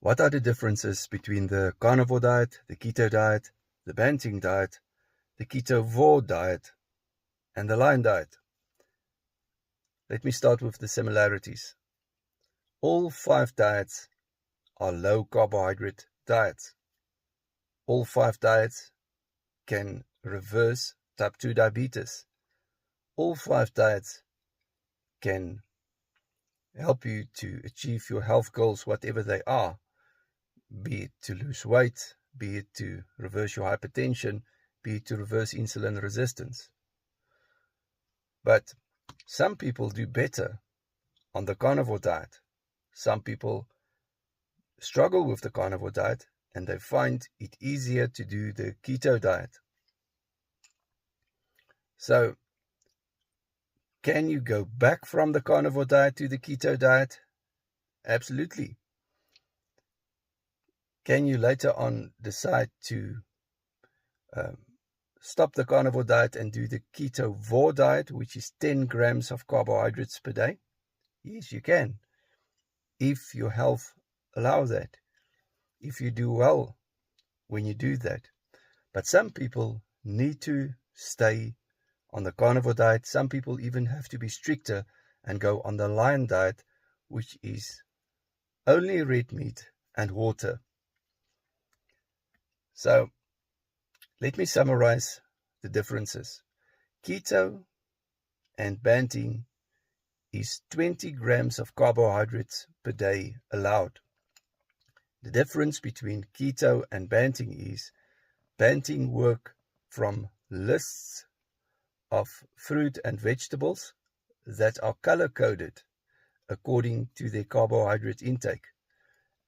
What are the differences between the carnivore diet, the keto diet, the Banting diet, the Ketovore diet, and the Lion diet? Let me start with the similarities. All 5 diets are low carbohydrate diets. All 5 diets can reverse type 2 diabetes. All 5 diets can help you to achieve your health goals, whatever they are, be it to lose weight, be it to reverse your hypertension, be it to reverse insulin resistance. But some people do better on the carnivore diet. Some people struggle with the carnivore diet and they find it easier to do the keto diet. So, can you go back from the carnivore diet to the keto diet? Absolutely. Can you later on decide to stop the carnivore diet and do the Ketovore diet, which is 10 grams of carbohydrates per day? Yes, you can, if your health allows that, if you do well when you do that. But some people need to stay on the carnivore diet. Some people even have to be stricter and go on the Lion diet, which is only red meat and water. So, let me summarize the differences. Keto and Banting is 20 grams of carbohydrates per day allowed. The difference between keto and Banting is Banting work from lists of fruit and vegetables that are color-coded according to their carbohydrate intake,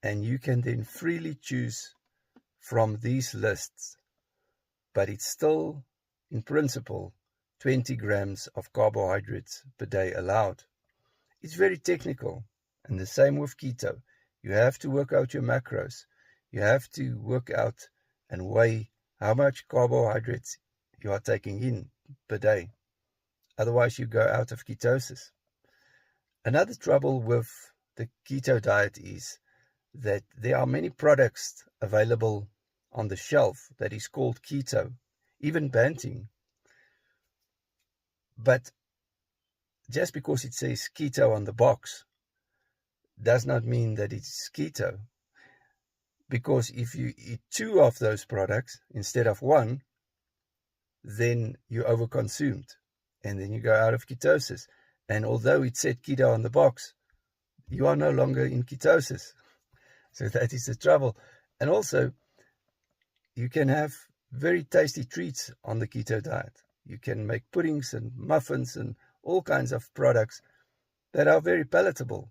and you can then freely choose from these lists, but it's still, in principle, 20 grams of carbohydrates per day allowed. It's very technical, and the same with keto. You have to work out your macros. You have to work out and weigh how much carbohydrates you are taking in per day. Otherwise, you go out of ketosis. Another trouble with the keto diet is that there are many products available on the shelf that is called keto, even Banting. But just because it says keto on the box does not mean that it's keto. Because if you eat 2 of those products instead of 1, then you overconsumed and then you go out of ketosis. And although it said keto on the box, you are no longer in ketosis. So that is the trouble. And also, you can have very tasty treats on the keto diet. You can make puddings and muffins and all kinds of products that are very palatable.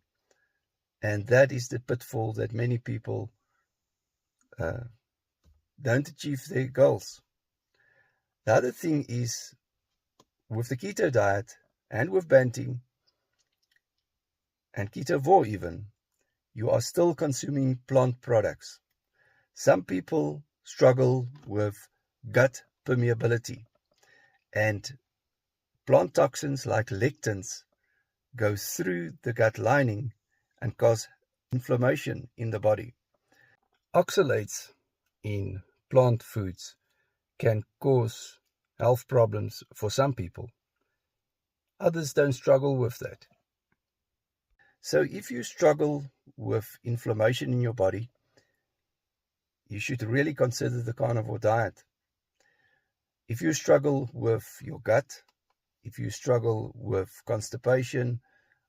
And that is the pitfall that many people don't achieve their goals. The other thing is, with the keto diet and with Banting and Ketovore even, you are still consuming plant products. Some people struggle with gut permeability, and plant toxins like lectins go through the gut lining and cause inflammation in the body. Oxalates in plant foods can cause health problems for some people. Others don't struggle with that. So if you struggle with inflammation in your body, you should really consider the carnivore diet. If you struggle with your gut, if you struggle with constipation,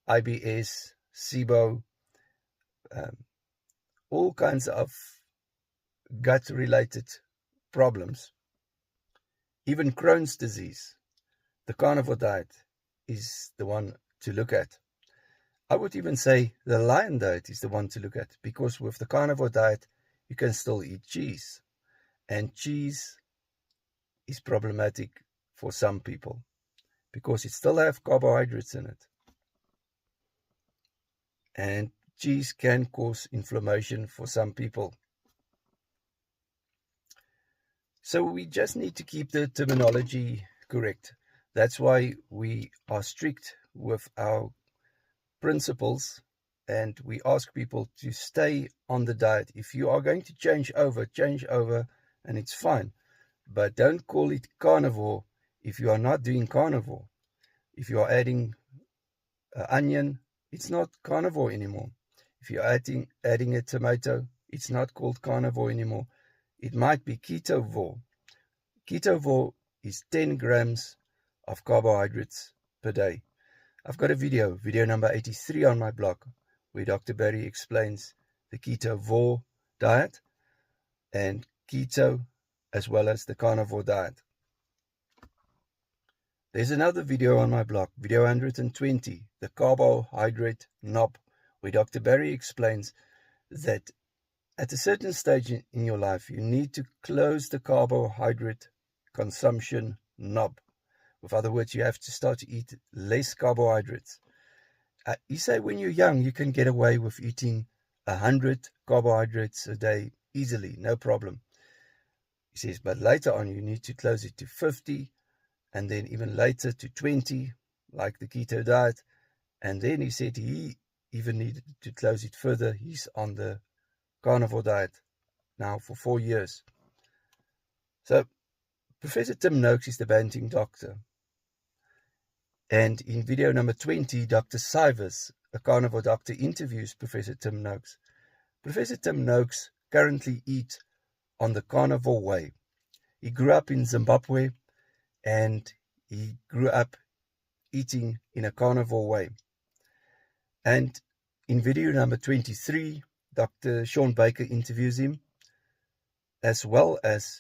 IBS, SIBO, all kinds of gut-related problems, even Crohn's disease, the carnivore diet is the one to look at. I would even say the Lion diet is the one to look at, because with the carnivore diet, you can still eat cheese. And cheese is problematic for some people because it still has carbohydrates in it. And cheese can cause inflammation for some people. So we just need to keep the terminology correct. That's why we are strict with our principles and we ask people to stay on the diet. If you are going to change over, and it's fine. But don't call it carnivore if you are not doing carnivore. If you are adding onion, it's not carnivore anymore. If you're adding a tomato, it's not called carnivore anymore. It might be ketovore. Ketovore is 10 grams of carbohydrates per day. I've got a video number 83 on my blog, where Dr. Barry explains the ketovore diet and keto as well as the carnivore diet. There's another video on my blog, video 120, the carbohydrate knob, where Dr. Barry explains that at a certain stage in your life, you need to close the carbohydrate consumption knob. With other words, you have to start to eat less carbohydrates. He say when you're young, you can get away with eating 100 carbohydrates a day easily, no problem. He says, but later on, you need to close it to 50, and then even later to 20, like the keto diet. And then he said he even needed to close it further. He's on the carnivore diet now for 4 years. So Professor Tim Noakes is the Banting doctor. And in video number 20, Dr. Sivers, a carnivore doctor, interviews Professor Tim Noakes. Professor Tim Noakes currently eats on the carnivore way. He grew up in Zimbabwe, and he grew up eating in a carnivore way. And in video number 23, Dr. Sean Baker interviews him, as well as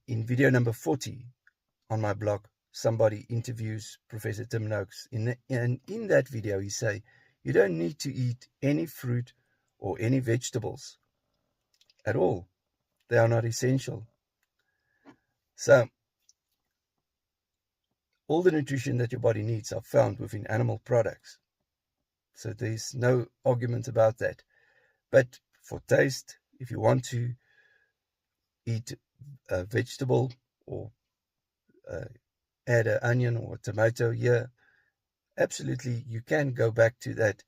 in video number 40 on my blog, somebody interviews Professor Tim Noakes. And in that video, he say, you don't need to eat any fruit or any vegetables at all. They are not essential. So, all the nutrition that your body needs are found within animal products. So there's no argument about that. But for taste, if you want to eat a vegetable or add an onion or a tomato, yeah, absolutely you can go back to that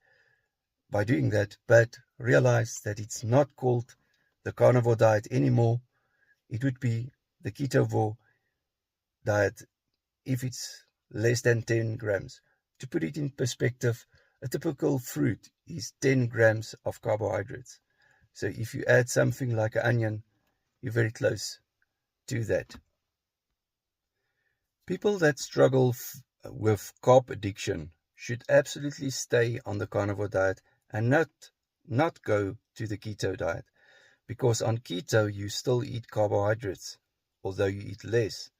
by doing that. But realize that it's not called the carnivore diet anymore. It would be the ketovore diet if it's less than 10 grams. To put it in perspective, a typical fruit is 10 grams of carbohydrates. So if you add something like an onion, you're very close to that. People that struggle with carb addiction should absolutely stay on the carnivore diet and not go to the keto diet, because on keto you still eat carbohydrates, although you eat less.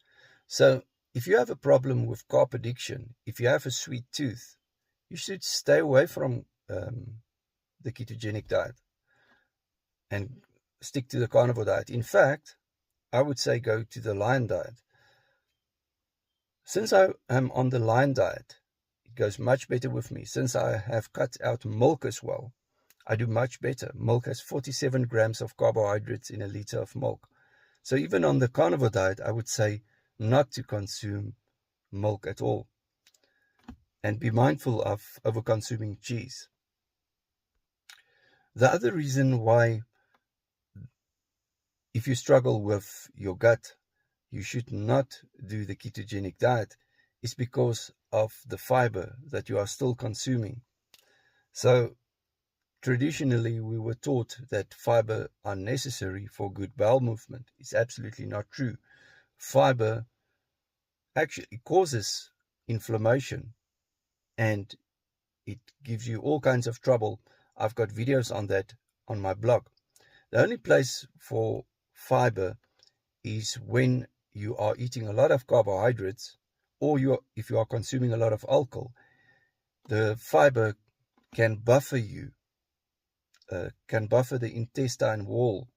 So if you have a problem with carb addiction, if you have a sweet tooth, you should stay away from the ketogenic diet and stick to the carnivore diet. In fact, I would say go to the Lion diet. Since I am on the Lion diet, it goes much better with me. Since I have cut out milk as well, I do much better. Milk has 47 grams of carbohydrates in a liter of milk. So even on the carnivore diet, I would say not to consume milk at all. And be mindful of over-consuming cheese. The other reason why, if you struggle with your gut, you should not do the ketogenic diet is because of the fiber that you are still consuming. So traditionally, we were taught that fiber are necessary for good bowel movement. It's absolutely not true. Fiber actually causes inflammation, and it gives you all kinds of trouble. I've got videos on that on my blog. The only place for fiber is when you are eating a lot of carbohydrates, or if you are consuming a lot of alcohol. The fiber can buffer you, can buffer the intestine wall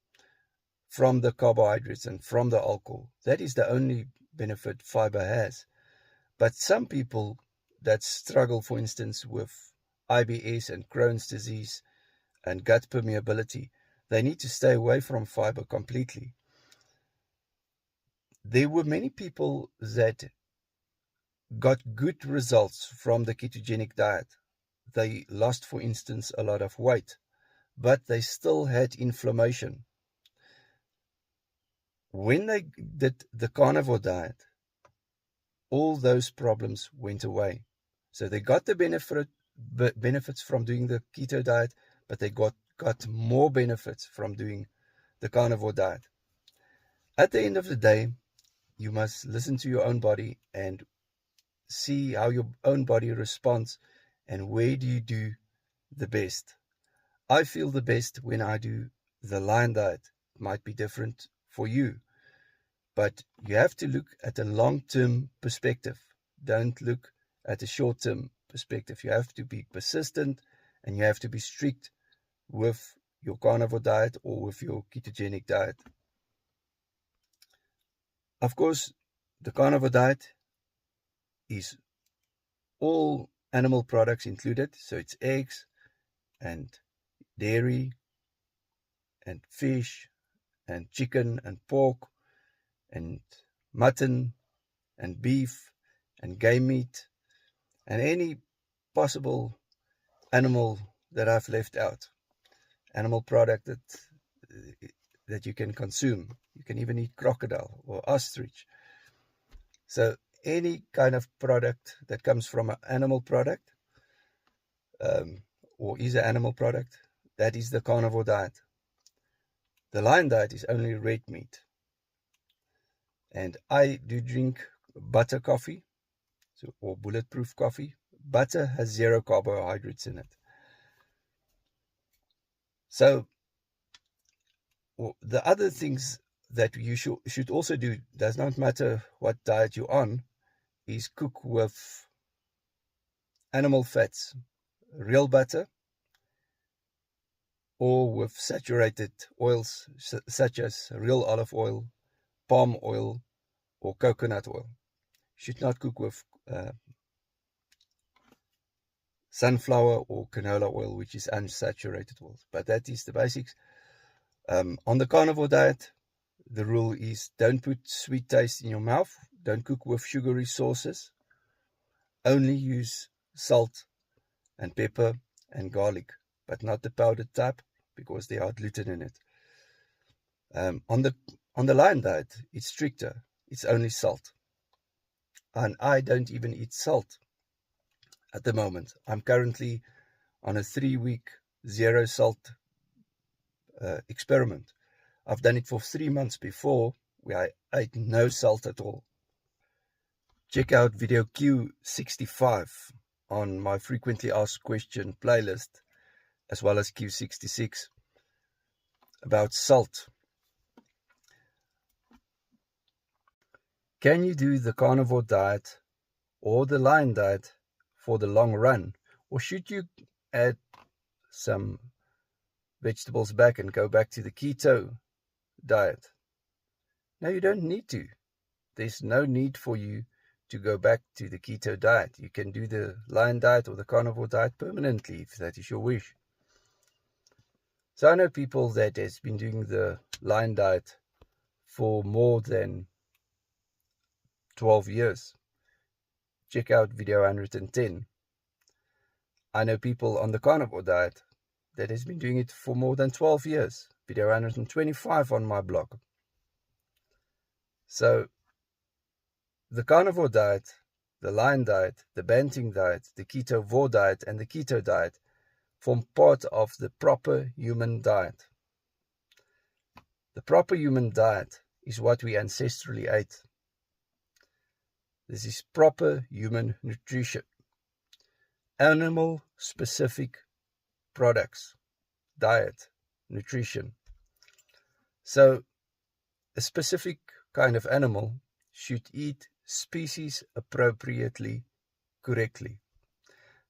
from the carbohydrates and from the alcohol. That is the only benefit fiber has. But some people that struggle, for instance, with IBS and Crohn's disease and gut permeability, they need to stay away from fiber completely. There were many people that got good results from the ketogenic diet. they lost, for instance, a lot of weight, but they still had inflammation. When they did the carnivore diet, all those problems went away. So they got the benefits from doing the keto diet, but they got more benefits from doing the carnivore diet. At the end of the day, you must listen to your own body and see how your own body responds and where do you do the best. I feel the best when I do the Lion diet. It might be different for you, but you have to look at a long-term perspective. Don't look at a short-term perspective. You have to be persistent and you have to be strict with your carnivore diet or with your ketogenic diet. Of course, the carnivore diet is all animal products included, so it's eggs and dairy and fish and chicken and pork and mutton and beef and game meat and any possible animal that I've left out, animal product that you can consume. You can even eat crocodile or ostrich. So any kind of product that comes from an animal product or is an animal product, that is the carnivore diet. The Lion diet is only red meat. And I do drink butter coffee, or bulletproof coffee. Butter has 0 carbohydrates in it. So the other things that you should also do, does not matter what diet you're on, is cook with animal fats, real butter, or with saturated oils such as real olive oil, palm oil, or coconut oil. You should not cook with sunflower or canola oil, which is unsaturated oil. But that is the basics. On the carnivore diet, the rule is don't put sweet taste in your mouth. Don't cook with sugary sauces. Only use salt and pepper and garlic, but not the powdered type because there are gluten in it. On the Lion diet, it's stricter. It's only salt. And I don't even eat salt at the moment. I'm currently on a 3-week 0 salt experiment. I've done it for 3 months before, where I ate no salt at all. Check out video Q65 on my frequently asked question playlist, as well as Q66 about salt. Can you do the carnivore diet or the Lion diet for the long run, or should you add some vegetables back and go back to the keto diet? No, you don't need to. There's no need for you to go back to the keto diet. You can do the Lion diet or the carnivore diet permanently if that is your wish. So I know people that has been doing the Lion diet for more than 12 years. Check out video 110. I know people on the carnivore diet that has been doing it for more than 12 years. Video 125 on my blog. So the carnivore diet, the Lion diet, the Banting diet, the Ketovore diet, and the keto diet form part of the proper human diet. The proper human diet is what we ancestrally ate. This is proper human nutrition. Animal-specific products, diet, nutrition. So a specific kind of animal should eat species appropriately, correctly.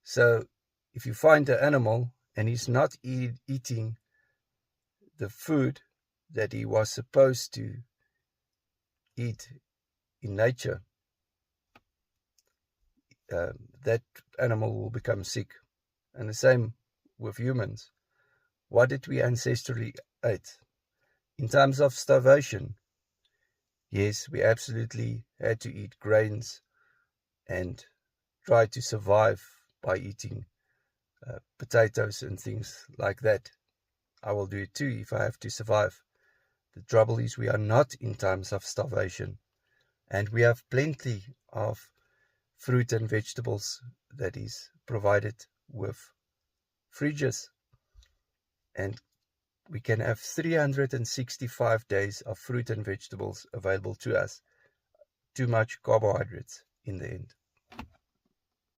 So if you find an animal and he's not eating the food that he was supposed to eat in nature, that animal will become sick. And the same with humans. What did we ancestrally eat? In times of starvation, yes, we absolutely had to eat grains and try to survive by eating potatoes and things like that. I will do it too if I have to survive. The trouble is we are not in times of starvation, and we have plenty of fruit and vegetables that is provided with fridges, and we can have 365 days of fruit and vegetables available to us. Too much carbohydrates in the end.